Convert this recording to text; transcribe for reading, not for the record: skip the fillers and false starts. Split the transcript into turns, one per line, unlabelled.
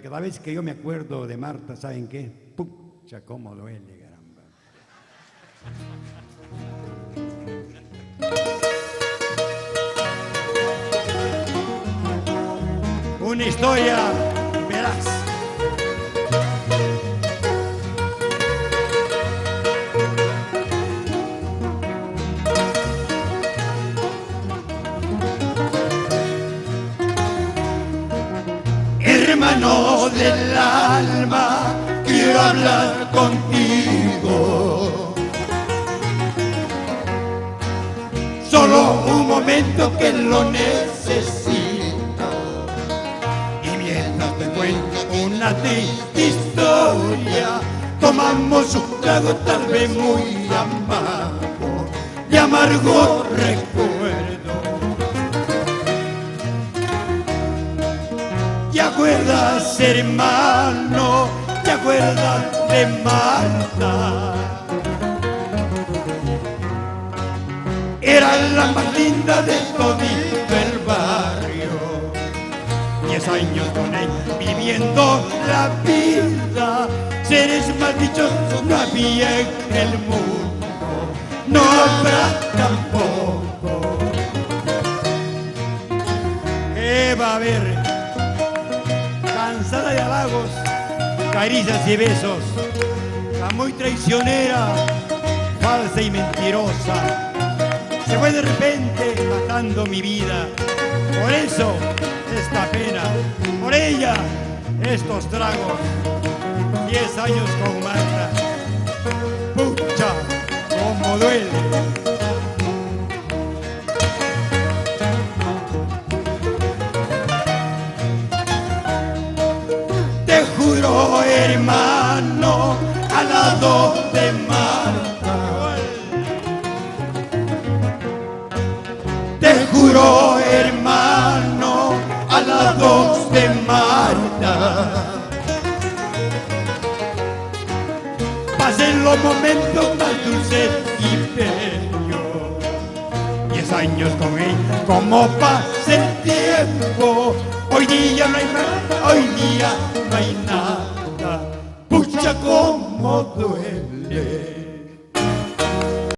Cada vez que yo me acuerdo de Marta, ¿saben qué? Pucha, cómo duele, caramba. Una historia veraz. Hermano del alma, quiero hablar contigo. Solo un momento que lo necesito. Y mientras te cuento una triste historia, tomamos un trago tal vez muy amargo, de amargo recuerdo. ¿Te acuerdas, hermano? ¿Te acuerdas de Marta? Era la más linda de todito el barrio. 10 años con él viviendo la vida. Seres maldichosos no había en el mundo, no habrá tampoco. ¿Qué va a haber? Cansada de halagos, caricias y besos, la muy traicionera, falsa y mentirosa, se fue de repente matando mi vida. Por eso esta pena, por ella estos tragos. 10 años con Marta, pucha, cómo duele. Te juro, hermano, al lado de Marta. Te juro, hermano, al lado de Marta. Pasen los momentos más dulces y bellos. 10 años con él, como pasa el tiempo. Hoy día no hay nada, hoy día no hay nada. Pucha, cómo duele.